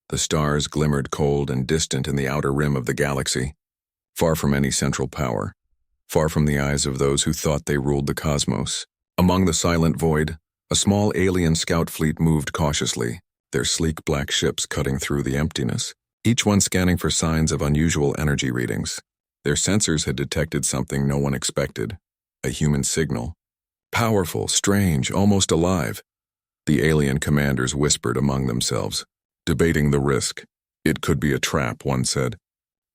The stars glimmered cold and distant in the outer rim of the galaxy, far from any central power, far from the eyes of those who thought they ruled the cosmos. Among the silent void, a small alien scout fleet moved cautiously, their sleek black ships cutting through the emptiness, each one scanning for signs of unusual energy readings. Their sensors had detected something no one expected, a human signal. Powerful, strange, almost alive. The alien commanders whispered among themselves, debating the risk. It could be a trap, one said,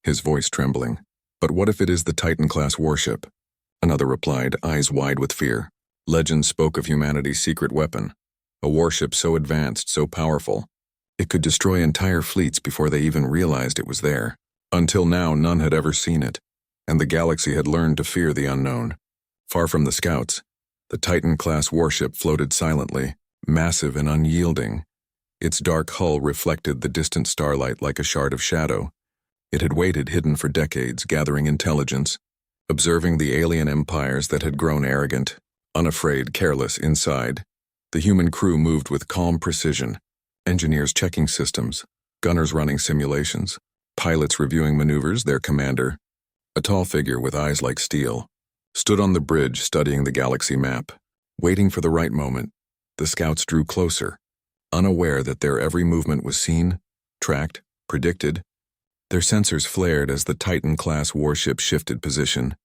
his voice trembling. But what if it is the Titan-Class Warship? Another replied, eyes wide with fear. Legends spoke of humanity's secret weapon, a warship so advanced, so powerful, it could destroy entire fleets before they even realized it was there. Until now, none had ever seen it, and the galaxy had learned to fear the unknown. Far from the scouts, the Titan-Class Warship floated silently, massive and unyielding. Its dark hull reflected the distant starlight like a shard of shadow. It had waited hidden for decades, gathering intelligence, observing the alien empires that had grown arrogant, unafraid, careless inside. The human crew moved with calm precision, engineers checking systems, gunners running simulations, pilots reviewing maneuvers. Their commander, a tall figure with eyes like steel, stood on the bridge studying the galaxy map, waiting for the right moment. The scouts drew closer, unaware that their every movement was seen, tracked, predicted. Their sensors flared as the Titan-Class Warship shifted position,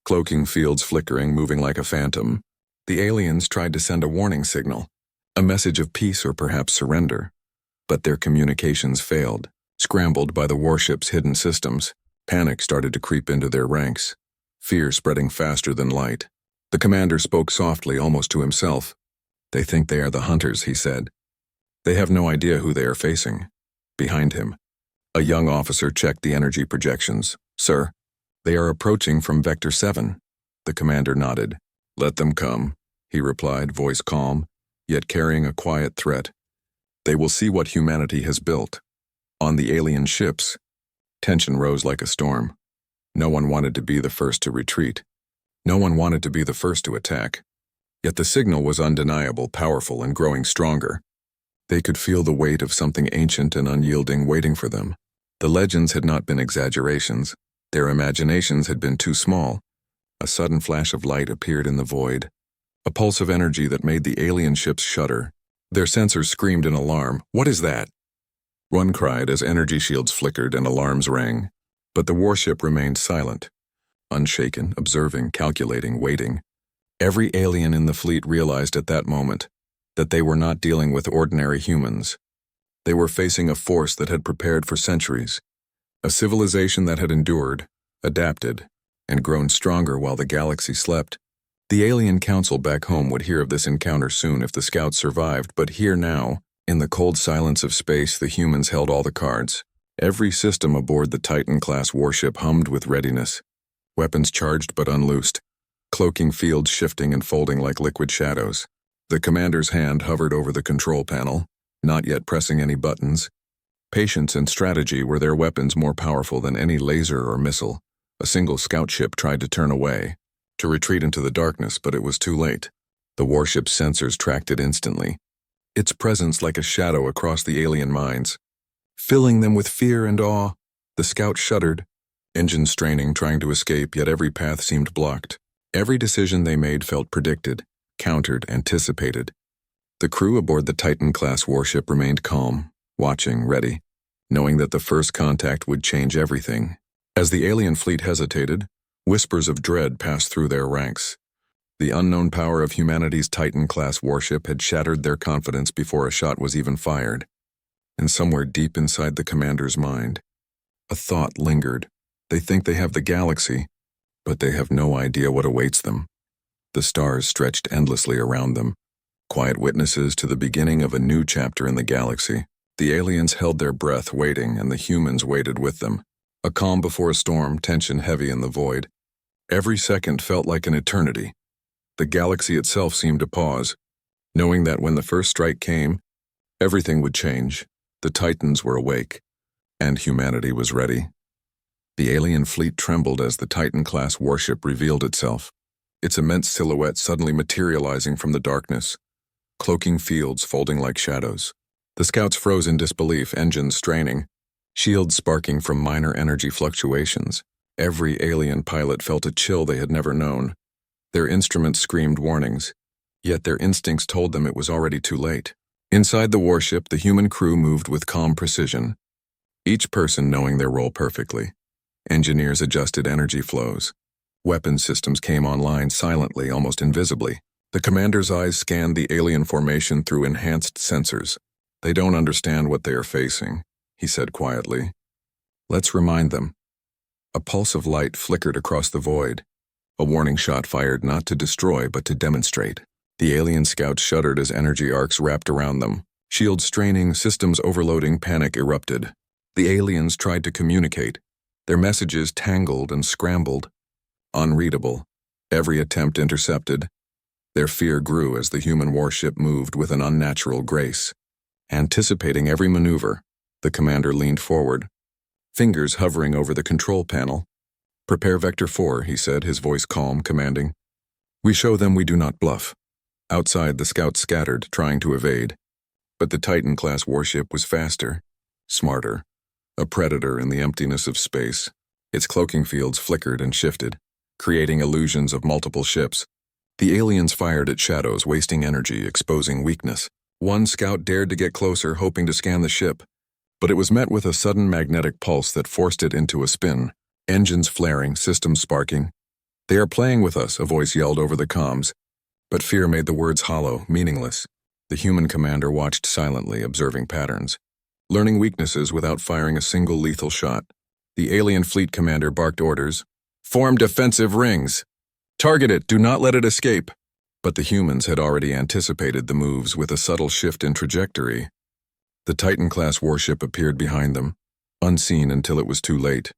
cloaking fields flickering, moving like a phantom. The aliens tried to send a warning signal, a message of peace or perhaps surrender, but their communications failed. Scrambled by the warship's hidden systems, panic started to creep into their ranks, fear spreading faster than light. The commander spoke softly, almost to himself. They think they are the hunters, he said. They have no idea who they are facing. Behind him, a young officer checked the energy projections. Sir, they are approaching from Vector 7. The commander nodded. Let them come, he replied, voice calm, yet carrying a quiet threat. They will see what humanity has built. On the alien ships, tension rose like a storm. No one wanted to be the first to retreat. No one wanted to be the first to attack. Yet the signal was undeniable, powerful, and growing stronger. They could feel the weight of something ancient and unyielding waiting for them. The legends had not been exaggerations. Their imaginations had been too small. A sudden flash of light appeared in the void, a pulse of energy that made the alien ships shudder. Their sensors screamed in alarm. What is that? One cried as energy shields flickered and alarms rang. But the warship remained silent, unshaken, observing, calculating, waiting. Every alien in the fleet realized at that moment that they were not dealing with ordinary humans. They were facing a force that had prepared for centuries, a civilization that had endured, adapted, and grown stronger while the galaxy slept. The alien council back home would hear of this encounter soon if the scouts survived, but here now, in the cold silence of space, the humans held all the cards. Every system aboard the Titan-Class Warship hummed with readiness, weapons charged but unloosed, cloaking fields shifting and folding like liquid shadows. The commander's hand hovered over the control panel, not yet pressing any buttons. Patience and strategy were their weapons, more powerful than any laser or missile. A single scout ship tried to turn away, to retreat into the darkness, but it was too late. The warship's sensors tracked it instantly, its presence like a shadow across the alien minds, filling them with fear and awe. The scout shuddered, engines straining, trying to escape, yet every path seemed blocked. Every decision they made felt predicted, countered, anticipated. The crew aboard the Titan-Class Warship remained calm, watching, ready, knowing that the first contact would change everything. As the alien fleet hesitated, whispers of dread passed through their ranks. The unknown power of humanity's Titan-Class Warship had shattered their confidence before a shot was even fired. And somewhere deep inside the commander's mind, a thought lingered. They think they have the galaxy, but they have no idea what awaits them. The stars stretched endlessly around them, quiet witnesses to the beginning of a new chapter in the galaxy. The aliens held their breath, waiting, and the humans waited with them. A calm before a storm, tension heavy in the void. Every second felt like an eternity. The galaxy itself seemed to pause, knowing that when the first strike came, everything would change. The Titans were awake, and humanity was ready. The alien fleet trembled as the Titan-Class Warship revealed itself, its immense silhouette suddenly materializing from the darkness, cloaking fields folding like shadows. The scouts froze in disbelief, engines straining, shields sparking from minor energy fluctuations. Every alien pilot felt a chill they had never known. Their instruments screamed warnings, yet their instincts told them it was already too late. Inside the warship, the human crew moved with calm precision, each person knowing their role perfectly. Engineers adjusted energy flows. Weapon systems came online silently, almost invisibly. The commander's eyes scanned the alien formation through enhanced sensors. "They don't understand what they are facing," he said quietly. "Let's remind them." A pulse of light flickered across the void, a warning shot fired not to destroy but to demonstrate. The alien scouts shuddered as energy arcs wrapped around them. Shields straining, systems overloading, panic erupted. The aliens tried to communicate, their messages tangled and scrambled, unreadable, every attempt intercepted. Their fear grew as the human warship moved with an unnatural grace. Anticipating every maneuver, the commander leaned forward, fingers hovering over the control panel. "Prepare Vector 4, he said, his voice calm, commanding. "We show them we do not bluff." Outside, the scouts scattered, trying to evade. But the Titan-Class Warship was faster, smarter, a predator in the emptiness of space. Its cloaking fields flickered and shifted, creating illusions of multiple ships. The aliens fired at shadows, wasting energy, exposing weakness. One scout dared to get closer, hoping to scan the ship, but it was met with a sudden magnetic pulse that forced it into a spin. Engines flaring, systems sparking. "They are playing with us," a voice yelled over the comms, but fear made the words hollow, meaningless. The human commander watched silently, observing patterns, learning weaknesses without firing a single lethal shot. The alien fleet commander barked orders. "Form defensive rings! Target it, do not let it escape!" But the humans had already anticipated the moves with a subtle shift in trajectory. The Titan-Class Warship appeared behind them, unseen until it was too late.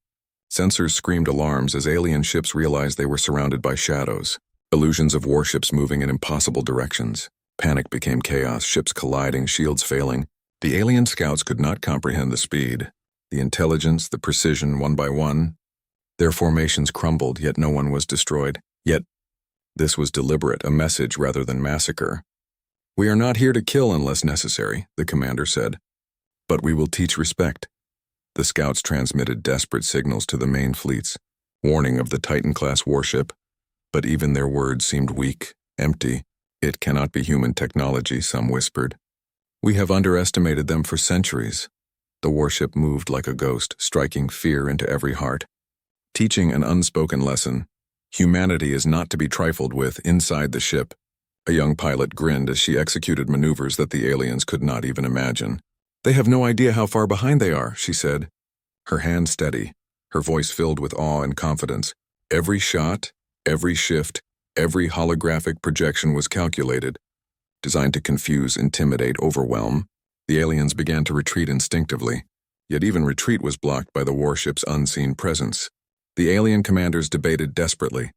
Sensors screamed alarms as alien ships realized they were surrounded by shadows, illusions of warships moving in impossible directions. Panic became chaos, ships colliding, shields failing. The alien scouts could not comprehend the speed, the intelligence, the precision, one by one. Their formations crumbled, yet no one was destroyed. Yet, this was deliberate, a message rather than massacre. "We are not here to kill unless necessary," the commander said. "But we will teach respect." The scouts transmitted desperate signals to the main fleets, warning of the Titan-Class Warship, but even their words seemed weak, empty. "It cannot be human technology," some whispered. "We have underestimated them for centuries." The warship moved like a ghost, striking fear into every heart, teaching an unspoken lesson. Humanity is not to be trifled with inside the ship. A young pilot grinned as she executed maneuvers that the aliens could not even imagine. "They have no idea how far behind they are," she said, her hand steady, her voice filled with awe and confidence. Every shot, every shift, every holographic projection was calculated, designed to confuse, intimidate, overwhelm. The aliens began to retreat instinctively, yet even retreat was blocked by the warship's unseen presence. The alien commanders debated desperately,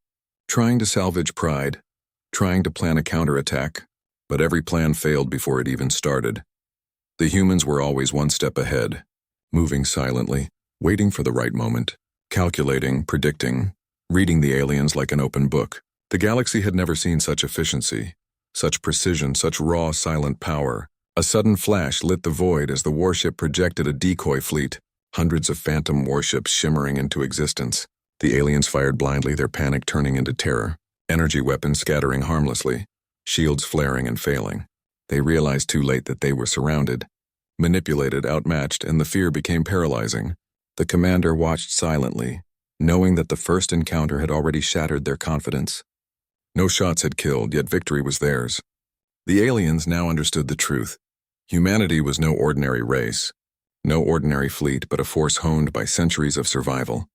trying to salvage pride, trying to plan a counterattack, but every plan failed before it even started. The humans were always one step ahead, moving silently, waiting for the right moment, calculating, predicting, reading the aliens like an open book. The galaxy had never seen such efficiency, such precision, such raw, silent power. A sudden flash lit the void as the warship projected a decoy fleet, hundreds of phantom warships shimmering into existence. The aliens fired blindly, their panic turning into terror, energy weapons scattering harmlessly, shields flaring and failing. They realized too late that they were surrounded, manipulated, outmatched, and the fear became paralyzing. The commander watched silently, knowing that the first encounter had already shattered their confidence. No shots had killed, yet victory was theirs. The aliens now understood the truth. Humanity was no ordinary race, no ordinary fleet, but a force honed by centuries of survival,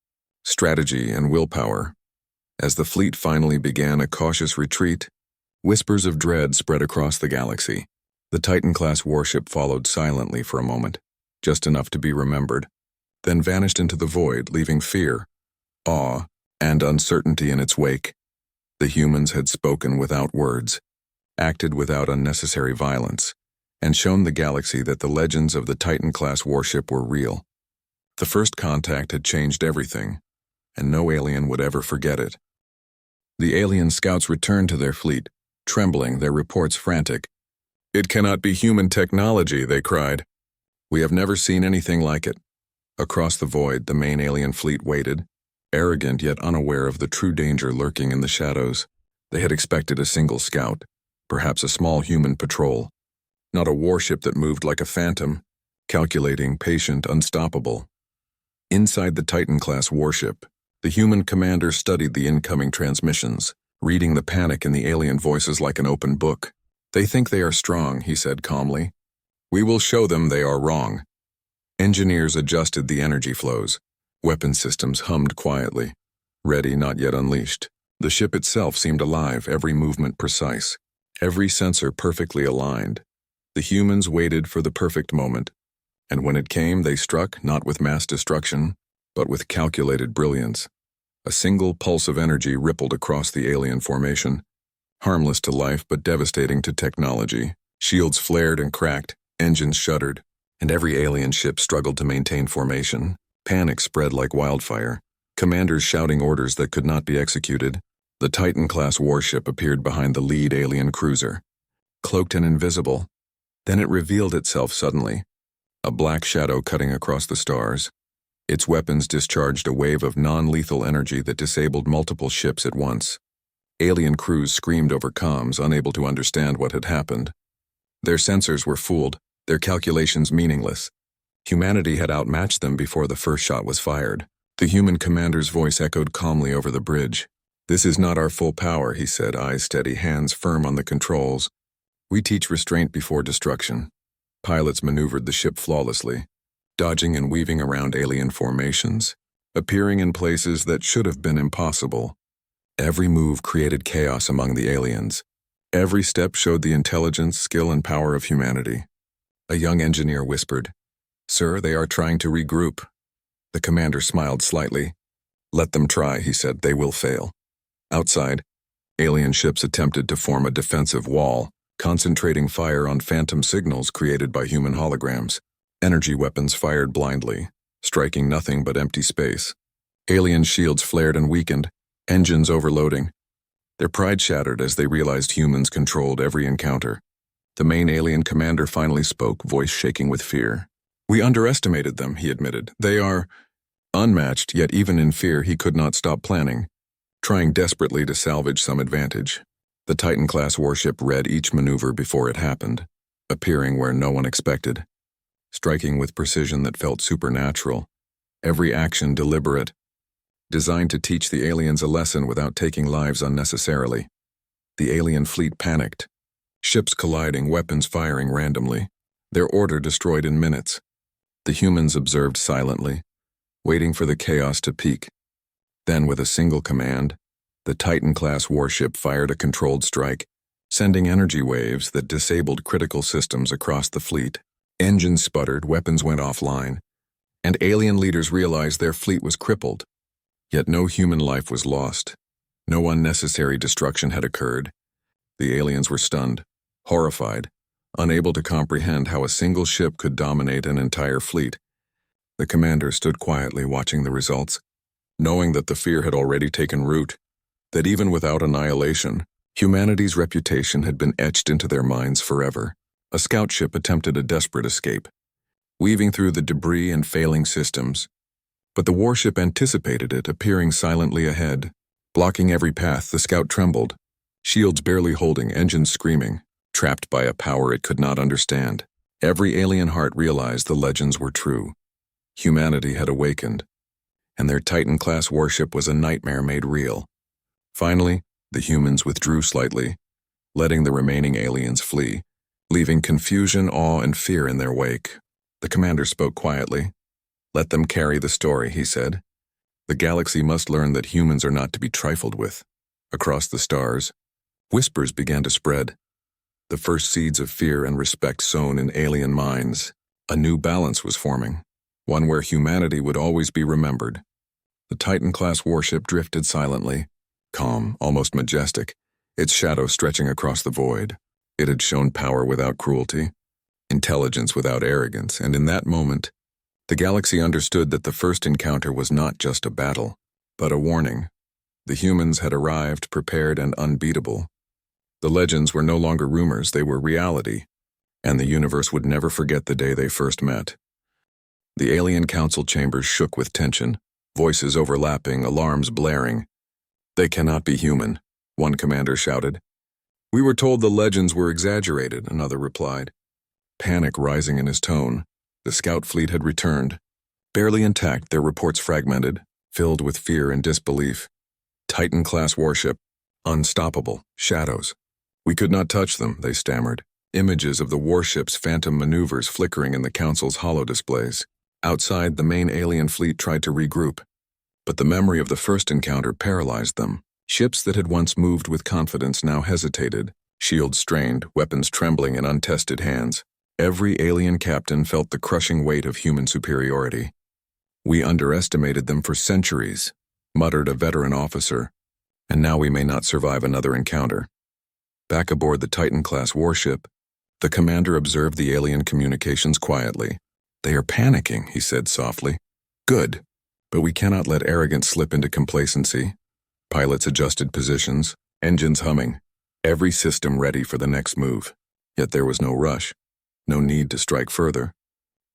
strategy, and willpower. As the fleet finally began a cautious retreat, whispers of dread spread across the galaxy. The Titan-Class Warship followed silently for a moment, just enough to be remembered, then vanished into the void, leaving fear, awe, and uncertainty in its wake. The humans had spoken without words, acted without unnecessary violence, and shown the galaxy that the legends of the Titan-Class Warship were real. The first contact had changed everything, and no alien would ever forget it. The alien scouts returned to their fleet, trembling, their reports frantic. "It cannot be human technology," they cried. "We have never seen anything like it." Across the void, the main alien fleet waited, arrogant yet unaware of the true danger lurking in the shadows. They had expected a single scout, perhaps a small human patrol, not a warship that moved like a phantom, calculating, patient, unstoppable. Inside the Titan-Class Warship, the human commander studied the incoming transmissions, reading the panic in the alien voices like an open book. "They think they are strong," he said calmly. "We will show them they are wrong." Engineers adjusted the energy flows. Weapon systems hummed quietly, ready not yet unleashed. The ship itself seemed alive, every movement precise, every sensor perfectly aligned. The humans waited for the perfect moment, and when it came, they struck not with mass destruction, but with calculated brilliance. A single pulse of energy rippled across the alien formation, harmless to life but devastating to technology. Shields flared and cracked, engines shuddered, and every alien ship struggled to maintain formation. Panic spread like wildfire, commanders shouting orders that could not be executed. The Titan-Class Warship appeared behind the lead alien cruiser, cloaked and invisible. Then it revealed itself suddenly, a black shadow cutting across the stars. Its weapons discharged a wave of non-lethal energy that disabled multiple ships at once. Alien crews screamed over comms, unable to understand what had happened. Their sensors were fooled, their calculations meaningless. Humanity had outmatched them before the first shot was fired. The human commander's voice echoed calmly over the bridge. "This is not our full power," he said, eyes steady, hands firm on the controls. "We teach restraint before destruction." Pilots maneuvered the ship flawlessly, dodging and weaving around alien formations, appearing in places that should have been impossible. Every move created chaos among the aliens. Every step showed the intelligence, skill, and power of humanity. A young engineer whispered, "Sir, they are trying to regroup." The commander smiled slightly. "Let them try," he said. "They will fail." Outside, alien ships attempted to form a defensive wall, concentrating fire on phantom signals created by human holograms. Energy weapons fired blindly, striking nothing but empty space. Alien shields flared and weakened, engines overloading. Their pride shattered as they realized humans controlled every encounter. The main alien commander finally spoke, voice shaking with fear. "We underestimated them," he admitted. "They are unmatched, yet even in fear he could not stop planning, trying desperately to salvage some advantage." The Titan-Class Warship read each maneuver before it happened, appearing where no one expected, striking with precision that felt supernatural, every action deliberate, designed to teach the aliens a lesson without taking lives unnecessarily. The alien fleet panicked, ships colliding, weapons firing randomly, their order destroyed in minutes. The humans observed silently, waiting for the chaos to peak. Then, with a single command, the Titan-Class Warship fired a controlled strike, sending energy waves that disabled critical systems across the fleet. Engines sputtered, weapons went offline, and alien leaders realized their fleet was crippled. Yet no human life was lost. No unnecessary destruction had occurred. The aliens were stunned, horrified, unable to comprehend how a single ship could dominate an entire fleet. The commander stood quietly watching the results, knowing that the fear had already taken root, that even without annihilation, humanity's reputation had been etched into their minds forever. A scout ship attempted a desperate escape, weaving through the debris and failing systems. But the warship anticipated it, appearing silently ahead. Blocking every path, the scout trembled, shields barely holding, engines screaming, trapped by a power it could not understand. Every alien heart realized the legends were true. Humanity had awakened, and their Titan-Class warship was a nightmare made real. Finally, the humans withdrew slightly, letting the remaining aliens flee, leaving confusion, awe, and fear in their wake. The commander spoke quietly. "Let them carry the story," he said. "The galaxy must learn that humans are not to be trifled with." Across the stars, whispers began to spread, the first seeds of fear and respect sown in alien minds. A new balance was forming, one where humanity would always be remembered. The Titan-Class warship drifted silently, calm, almost majestic, its shadow stretching across the void. It had shown power without cruelty, intelligence without arrogance, and in that moment, the galaxy understood that the first encounter was not just a battle, but a warning. The humans had arrived, prepared and unbeatable. The legends were no longer rumors, they were reality. and the universe would never forget the day they first met. The alien council chambers shook with tension, voices overlapping, alarms blaring. "They cannot be human," one commander shouted. "We were told the legends were exaggerated," another replied. Panic rising in his tone. The scout fleet had returned. Barely intact, their reports fragmented, filled with fear and disbelief. Titan-Class Warship. Unstoppable. Shadows. "We could not touch them," they stammered. Images of the warship's phantom maneuvers flickering in the council's holodisplays. Outside, the main alien fleet tried to regroup, but the memory of the first encounter paralyzed them. Ships that had once moved with confidence now hesitated, shields strained, weapons trembling in untested hands. Every alien captain felt the crushing weight of human superiority. "We underestimated them for centuries," muttered a veteran officer, "and now we may not survive another encounter." Back aboard the Titan-Class Warship, the commander observed the alien communications quietly. "They are panicking," he said softly. "Good, but we cannot let arrogance slip into complacency." Pilots adjusted positions, engines humming, every system ready for the next move. Yet there was no rush, no need to strike further.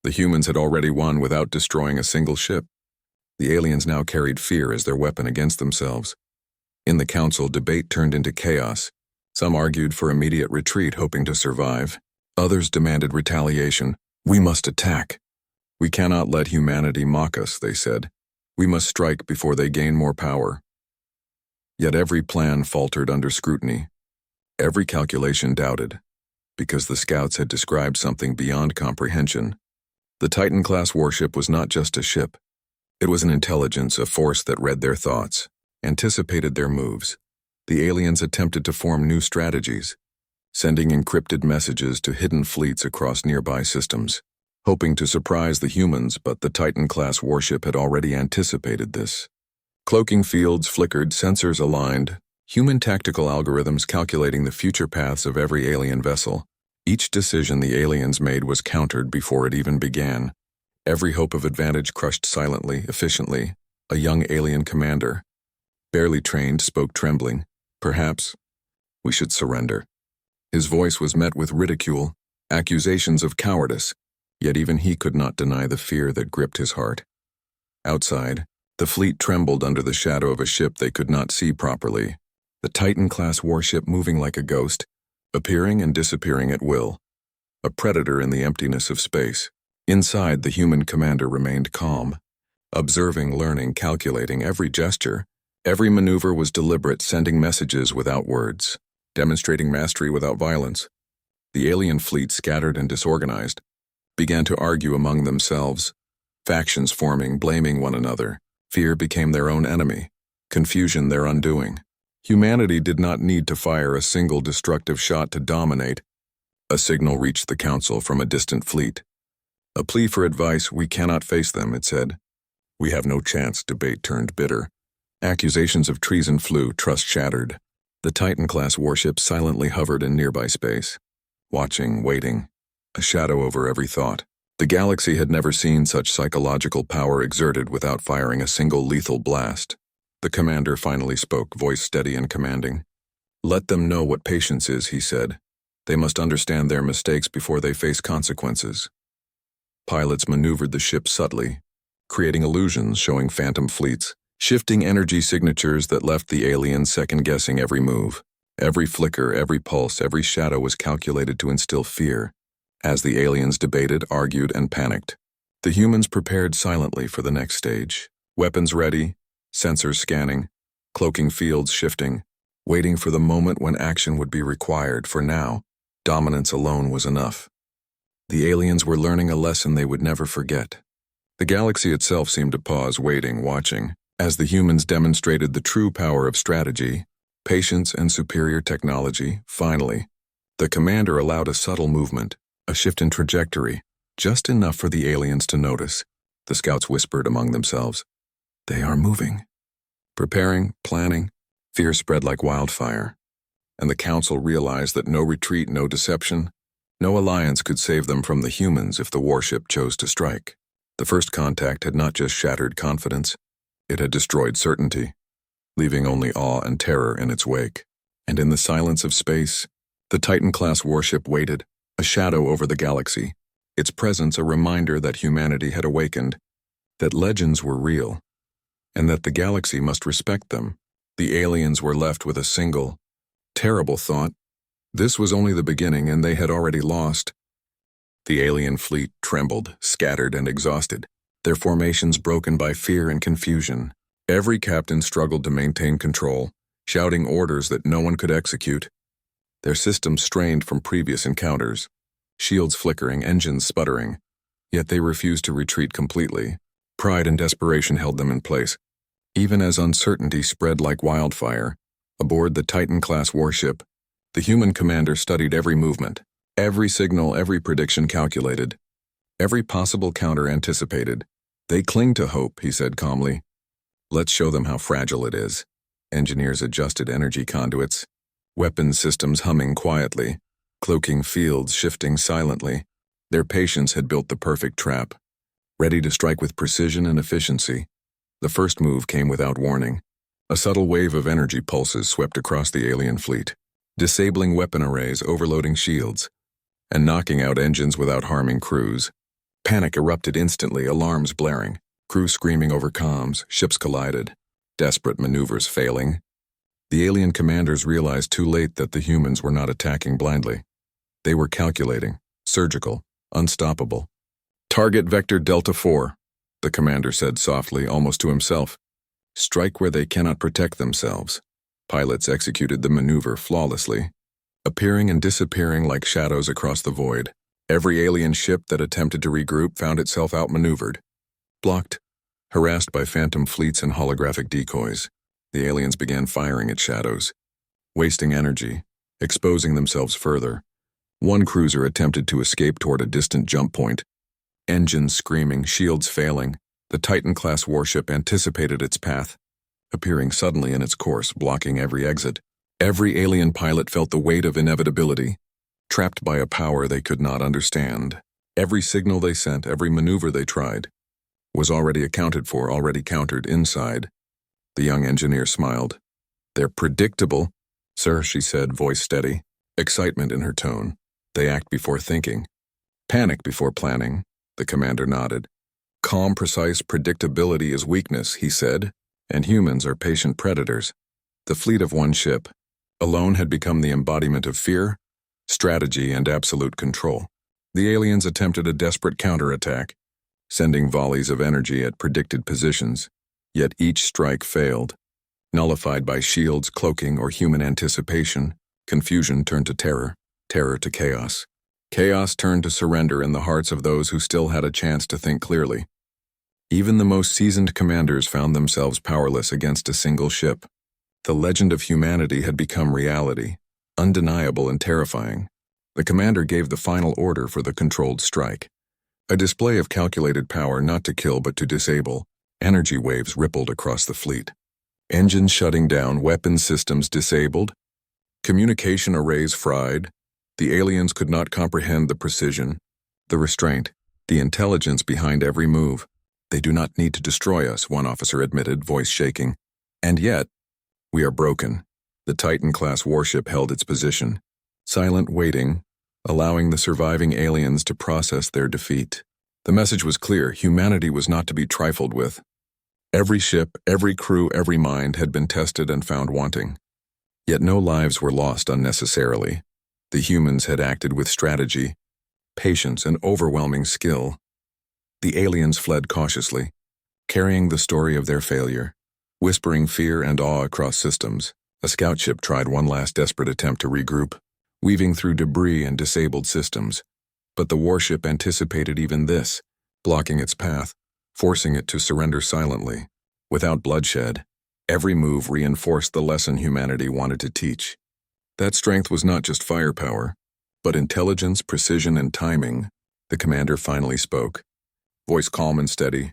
The humans had already won without destroying a single ship. The aliens now carried fear as their weapon against themselves. In the council, debate turned into chaos. Some argued for immediate retreat, hoping to survive. Others demanded retaliation. "We must attack. We cannot let humanity mock us," they said. "We must strike before they gain more power." Yet every plan faltered under scrutiny. Every calculation doubted, because the scouts had described something beyond comprehension. The Titan-Class Warship was not just a ship. It was an intelligence, a force that read their thoughts, anticipated their moves. The aliens attempted to form new strategies, sending encrypted messages to hidden fleets across nearby systems, hoping to surprise the humans, but the Titan-Class Warship had already anticipated this. Cloaking fields flickered, sensors aligned, human tactical algorithms calculating the future paths of every alien vessel. Each decision the aliens made was countered before it even began. Every hope of advantage crushed silently, efficiently. A young alien commander, barely trained, spoke trembling. "Perhaps we should surrender." His voice was met with ridicule, accusations of cowardice, yet even he could not deny the fear that gripped his heart. Outside, the fleet trembled under the shadow of a ship they could not see properly. The Titan-Class Warship moving like a ghost, appearing and disappearing at will. A predator in the emptiness of space. Inside, the human commander remained calm, observing, learning, calculating every gesture. Every maneuver was deliberate, sending messages without words, demonstrating mastery without violence. The alien fleet, scattered and disorganized, began to argue among themselves, factions forming, blaming one another. Fear became their own enemy, confusion their undoing. Humanity did not need to fire a single destructive shot to dominate. A signal reached the council from a distant fleet. A plea for advice. "We cannot face them," it said. "We have no chance." Debate turned bitter. Accusations of treason flew, trust shattered. The Titan-Class Warship silently hovered in nearby space, watching, waiting, a shadow over every thought. The galaxy had never seen such psychological power exerted without firing a single lethal blast. The commander finally spoke, voice steady and commanding. "Let them know what patience is," he said. "They must understand their mistakes before they face consequences." Pilots maneuvered the ship subtly, creating illusions showing phantom fleets, shifting energy signatures that left the aliens second-guessing every move. Every flicker, every pulse, every shadow was calculated to instill fear. As the aliens debated, argued, and panicked, the humans prepared silently for the next stage. Weapons ready, sensors scanning, cloaking fields shifting, waiting for the moment when action would be required. For now, dominance alone was enough. The aliens were learning a lesson they would never forget. The galaxy itself seemed to pause, waiting, watching, as the humans demonstrated the true power of strategy, patience, and superior technology. Finally, the commander allowed a subtle movement, a shift in trajectory, just enough for the aliens to notice. The scouts whispered among themselves, "They are moving." Preparing, planning, fear spread like wildfire. And the council realized that no retreat, no deception, no alliance could save them from the humans if the warship chose to strike. The first contact had not just shattered confidence, it had destroyed certainty, leaving only awe and terror in its wake. And in the silence of space, the Titan-Class Warship waited, a shadow over the galaxy, its presence a reminder that humanity had awakened, that legends were real, and that the galaxy must respect them. The aliens were left with a single, terrible thought. This was only the beginning, and they had already lost. The alien fleet trembled, scattered and exhausted, their formations broken by fear and confusion. Every captain struggled to maintain control, shouting orders that no one could execute. Their systems strained from previous encounters, shields flickering, engines sputtering, yet they refused to retreat completely. Pride and desperation held them in place. Even as uncertainty spread like wildfire, aboard the Titan-Class Warship, the human commander studied every movement, every signal, every prediction calculated, every possible counter anticipated. They cling to hope, he said calmly. Let's show them how fragile it is. Engineers adjusted energy conduits, weapons systems humming quietly, cloaking fields shifting silently. Their patience had built the perfect trap, ready to strike with precision and efficiency. The first move came without warning. A subtle wave of energy pulses swept across the alien fleet, disabling weapon arrays, overloading shields, and knocking out engines without harming crews. Panic erupted instantly, alarms blaring, crew screaming over comms, ships collided, desperate maneuvers failing. The alien commanders realized too late that the humans were not attacking blindly. They were calculating, surgical, unstoppable. Target vector Delta 4, the commander said softly, almost to himself. Strike where they cannot protect themselves. Pilots executed the maneuver flawlessly, appearing and disappearing like shadows across the void. Every alien ship that attempted to regroup found itself outmaneuvered, blocked, harassed by phantom fleets and holographic decoys. The aliens began firing at shadows, wasting energy, exposing themselves further. One cruiser attempted to escape toward a distant jump point. Engines screaming, shields failing. The Titan-Class Warship anticipated its path, appearing suddenly in its course, blocking every exit. Every alien pilot felt the weight of inevitability, trapped by a power they could not understand. Every signal they sent, every maneuver they tried, was already accounted for, already countered inside. The young engineer smiled. They're predictable, sir, she said, voice steady, excitement in her tone. They act before thinking, panic before planning. The commander nodded. Calm, precise predictability is weakness, he said, and humans are patient predators. The fleet of one ship alone had become the embodiment of fear, strategy, and absolute control. The aliens attempted a desperate counterattack, sending volleys of energy at predicted positions, yet each strike failed. Nullified by shields, cloaking, or human anticipation, confusion turned to terror, terror to chaos. Chaos turned to surrender in the hearts of those who still had a chance to think clearly. Even the most seasoned commanders found themselves powerless against a single ship. The legend of humanity had become reality, undeniable and terrifying. The commander gave the final order for the controlled strike. A display of calculated power not to kill but to disable. Energy waves rippled across the fleet. Engines shutting down, weapon systems disabled, communication arrays fried. The aliens could not comprehend the precision, the restraint, the intelligence behind every move. They do not need to destroy us, one officer admitted, voice shaking. And yet, we are broken. The Titan-Class Warship held its position, silent, waiting, allowing the surviving aliens to process their defeat. The message was clear: humanity was not to be trifled with. Every ship, every crew, every mind had been tested and found wanting. Yet no lives were lost unnecessarily. The humans had acted with strategy, patience, and overwhelming skill. The aliens fled cautiously, carrying the story of their failure, whispering fear and awe across systems. A scout ship tried one last desperate attempt to regroup, weaving through debris and disabled systems. But the warship anticipated even this, blocking its path, forcing it to surrender silently, without bloodshed. Every move reinforced the lesson humanity wanted to teach. That strength was not just firepower, but intelligence, precision, and timing. The commander finally spoke, voice calm and steady.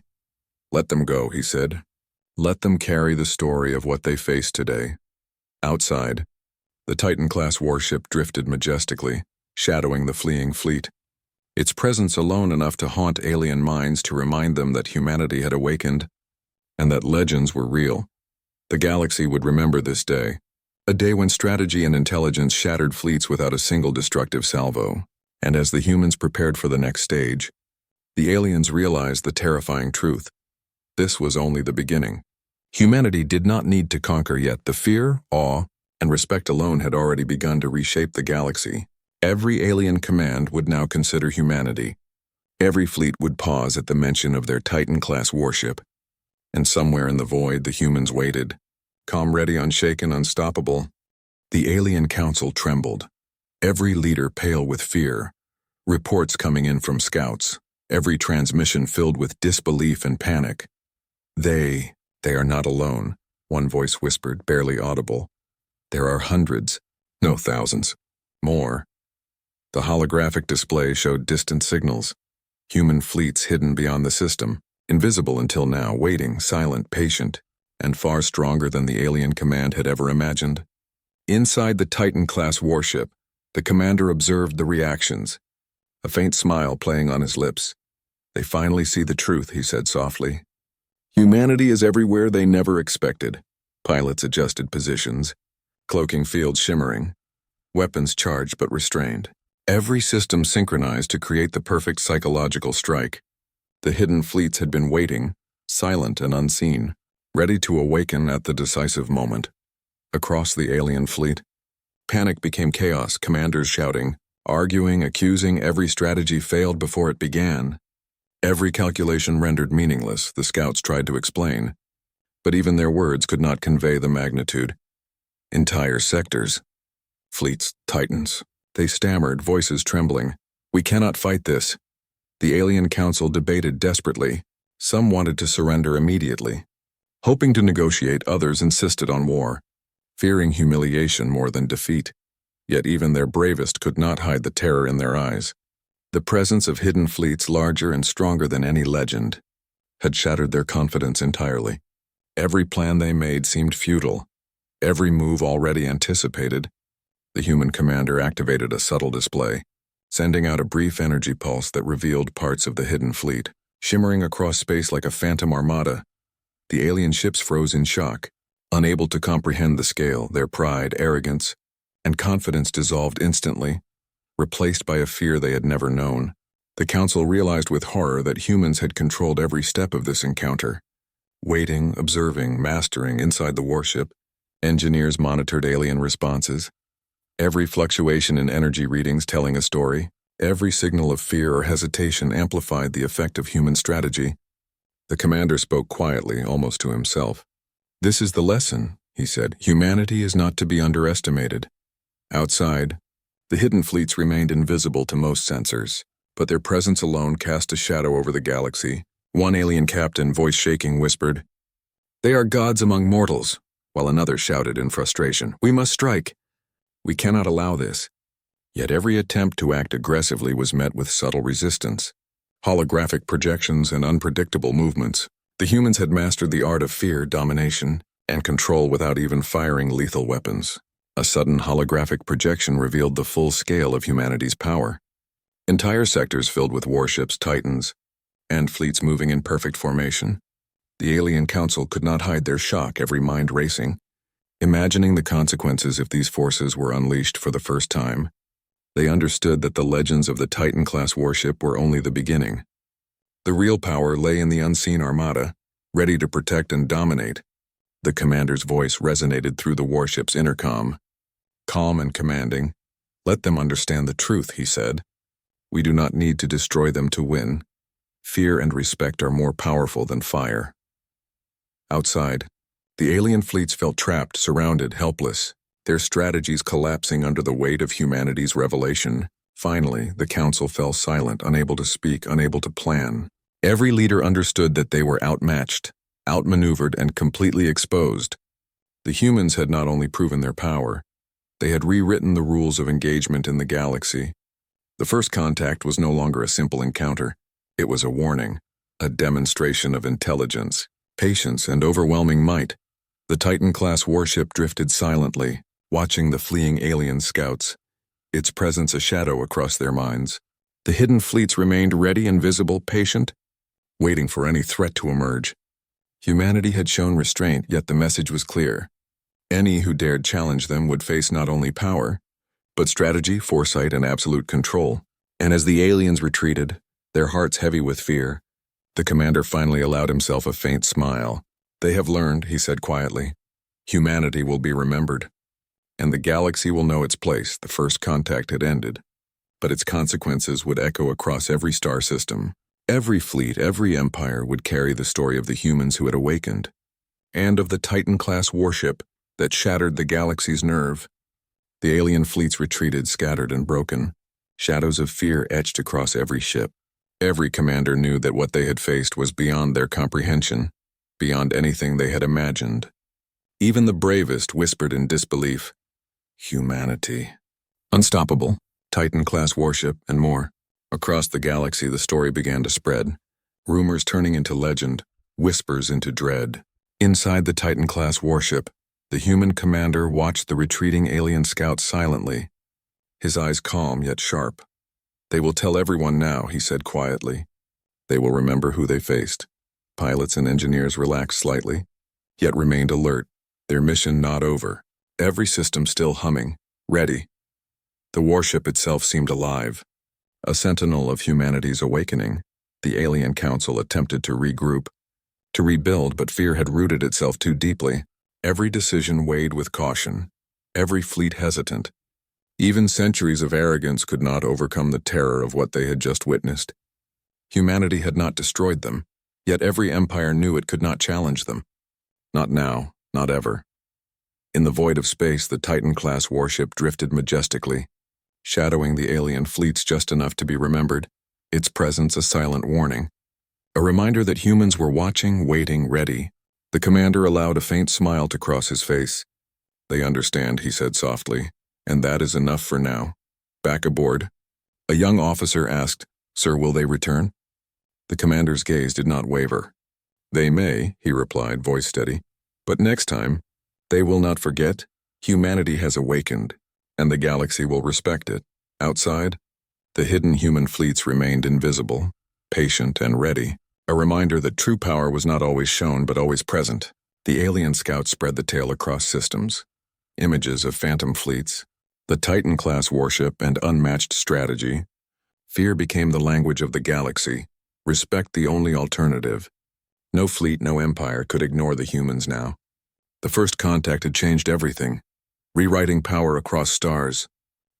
Let them go, he said. Let them carry the story of what they face today. Outside, the Titan-Class Warship drifted majestically, shadowing the fleeing fleet. Its presence alone enough to haunt alien minds, to remind them that humanity had awakened, and that legends were real. The galaxy would remember this day, a day when strategy and intelligence shattered fleets without a single destructive salvo. And as the humans prepared for the next stage, the aliens realized the terrifying truth. This was only the beginning. Humanity did not need to conquer yet. The fear, awe, and respect alone had already begun to reshape the galaxy. Every alien command would now consider humanity. Every fleet would pause at the mention of their Titan-Class Warship. And somewhere in the void, the humans waited, calm, ready, unshaken, unstoppable. The alien council trembled, every leader pale with fear, reports coming in from scouts, every transmission filled with disbelief and panic. They are not alone, one voice whispered, barely audible. There are hundreds, no thousands, more. The holographic display showed distant signals, human fleets hidden beyond the system, invisible until now, waiting, silent, patient, and far stronger than the alien command had ever imagined. Inside the Titan-Class Warship, the commander observed the reactions, a faint smile playing on his lips. They finally see the truth, he said softly. Humanity is everywhere they never expected. Pilots adjusted positions, cloaking fields shimmering, weapons charged but restrained. Every system synchronized to create the perfect psychological strike. The hidden fleets had been waiting, silent and unseen, ready to awaken at the decisive moment. Across the alien fleet, panic became chaos, commanders shouting, arguing, accusing. Every strategy failed before it began. Every calculation rendered meaningless, the scouts tried to explain. But even their words could not convey the magnitude. Entire sectors, fleets, titans, they stammered, voices trembling. We cannot fight this. The alien council debated desperately. Some wanted to surrender immediately. Hoping to negotiate, others insisted on war, fearing humiliation more than defeat. Yet even their bravest could not hide the terror in their eyes. The presence of hidden fleets, larger and stronger than any legend, had shattered their confidence entirely. Every plan they made seemed futile, every move already anticipated. The human commander activated a subtle display, sending out a brief energy pulse that revealed parts of the hidden fleet, shimmering across space like a phantom armada. The alien ships froze in shock, unable to comprehend the scale. Their pride, arrogance, and confidence dissolved instantly, replaced by a fear they had never known. The council realized with horror that humans had controlled every step of this encounter. Waiting, observing, mastering inside the warship, engineers monitored alien responses. Every fluctuation in energy readings telling a story, every signal of fear or hesitation amplified the effect of human strategy. The commander spoke quietly, almost to himself. This is the lesson, he said. Humanity is not to be underestimated. Outside, the hidden fleets remained invisible to most sensors, but their presence alone cast a shadow over the galaxy. One alien captain, voice shaking, whispered, "They are gods among mortals," while another shouted in frustration, "We must strike. We cannot allow this." Yet every attempt to act aggressively was met with subtle resistance. Holographic projections and unpredictable movements. The humans had mastered the art of fear, domination, and control without even firing lethal weapons. A sudden holographic projection revealed the full scale of humanity's power. Entire sectors filled with warships, titans, and fleets moving in perfect formation. The alien council could not hide their shock, every mind racing, imagining the consequences if these forces were unleashed for the first time. They understood that the legends of the Titan-Class Warship were only the beginning. The real power lay in the unseen armada, ready to protect and dominate. The commander's voice resonated through the warship's intercom. Calm and commanding. "Let them understand the truth," he said. "We do not need to destroy them to win. Fear and respect are more powerful than fire." Outside, the alien fleets felt trapped, surrounded, helpless, their strategies collapsing under the weight of humanity's revelation. Finally, the council fell silent, unable to speak, unable to plan. Every leader understood that they were outmatched, outmaneuvered, and completely exposed. The humans had not only proven their power, they had rewritten the rules of engagement in the galaxy. The first contact was no longer a simple encounter. It was a warning, a demonstration of intelligence, patience, and overwhelming might. The Titan-Class Warship drifted silently, watching the fleeing alien scouts, its presence a shadow across their minds. The hidden fleets remained ready and visible, patient, waiting for any threat to emerge. Humanity had shown restraint, yet the message was clear. Any who dared challenge them would face not only power, but strategy, foresight, and absolute control. And as the aliens retreated, their hearts heavy with fear, the commander finally allowed himself a faint smile. "They have learned," he said quietly. "Humanity will be remembered. And the galaxy will know its place. The first contact had ended, but its consequences would echo across every star system. Every fleet, every empire would carry the story of the humans who had awakened, and of the Titan-Class Warship that shattered the galaxy's nerve." The alien fleets retreated, scattered and broken. Shadows of fear etched across every ship. Every commander knew that what they had faced was beyond their comprehension, beyond anything they had imagined. Even the bravest whispered in disbelief, "Humanity." Unstoppable, Titan-Class Warship, and more. Across the galaxy, the story began to spread, rumors turning into legend, whispers into dread. Inside the Titan-Class Warship, the human commander watched the retreating alien scouts silently, his eyes calm yet sharp. "They will tell everyone now," he said quietly. "They will remember who they faced." Pilots and engineers relaxed slightly, yet remained alert, their mission not over. Every system still humming, ready. The warship itself seemed alive, a sentinel of humanity's awakening. The alien council attempted to regroup, to rebuild, but fear had rooted itself too deeply. Every decision weighed with caution, every fleet hesitant. Even centuries of arrogance could not overcome the terror of what they had just witnessed. Humanity had not destroyed them, yet every empire knew it could not challenge them. Not now, not ever. In the void of space, the Titan-Class Warship drifted majestically, shadowing the alien fleets just enough to be remembered, its presence a silent warning. A reminder that humans were watching, waiting, ready. The commander allowed a faint smile to cross his face. "They understand," he said softly, "and that is enough for now." Back aboard, a young officer asked, "Sir, will they return?" The commander's gaze did not waver. "They may," he replied, voice steady, "but next time, they will not forget. Humanity has awakened, and the galaxy will respect it." Outside, the hidden human fleets remained invisible, patient and ready, a reminder that true power was not always shown but always present. The alien scouts spread the tale across systems. Images of phantom fleets, the Titan-Class Warship, and unmatched strategy. Fear became the language of the galaxy, respect the only alternative. No fleet, no empire could ignore the humans now. The first contact had changed everything, rewriting power across stars,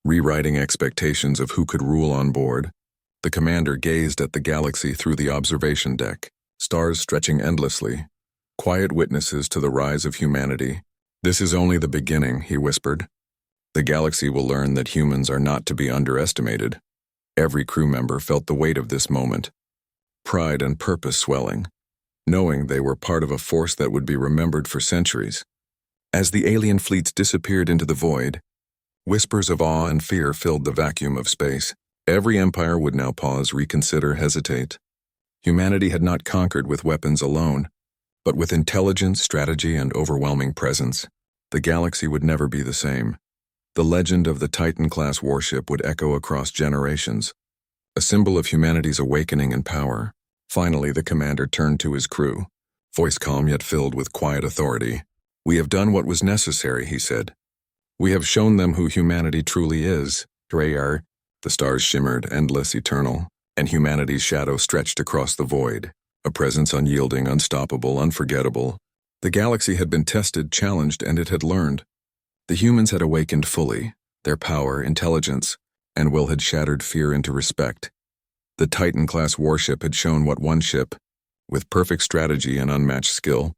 rewriting expectations of who could rule on board. The commander gazed at the galaxy through the observation deck, stars stretching endlessly, quiet witnesses to the rise of humanity. "This is only the beginning," he whispered. "The galaxy will learn that humans are not to be underestimated." Every crew member felt the weight of this moment, pride and purpose swelling, knowing they were part of a force that would be remembered for centuries. As the alien fleets disappeared into the void, whispers of awe and fear filled the vacuum of space. Every empire would now pause, reconsider, hesitate. Humanity had not conquered with weapons alone, but with intelligence, strategy, and overwhelming presence. The galaxy would never be the same. The legend of the Titan-Class Warship would echo across generations, a symbol of humanity's awakening and power. Finally, the commander turned to his crew, voice calm yet filled with quiet authority. "We have done what was necessary," he said. "We have shown them who humanity truly is." Rayar, the stars shimmered, endless, eternal, and humanity's shadow stretched across the void, a presence unyielding, unstoppable, unforgettable. The galaxy had been tested, challenged, and it had learned. The humans had awakened fully. Their power, intelligence, and will had shattered fear into respect. The Titan-Class Warship had shown what one ship, with perfect strategy and unmatched skill,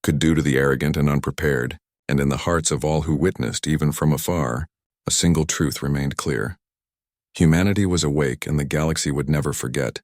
could do to the arrogant and unprepared, and in the hearts of all who witnessed, even from afar, a single truth remained clear. Humanity was awake, and the galaxy would never forget.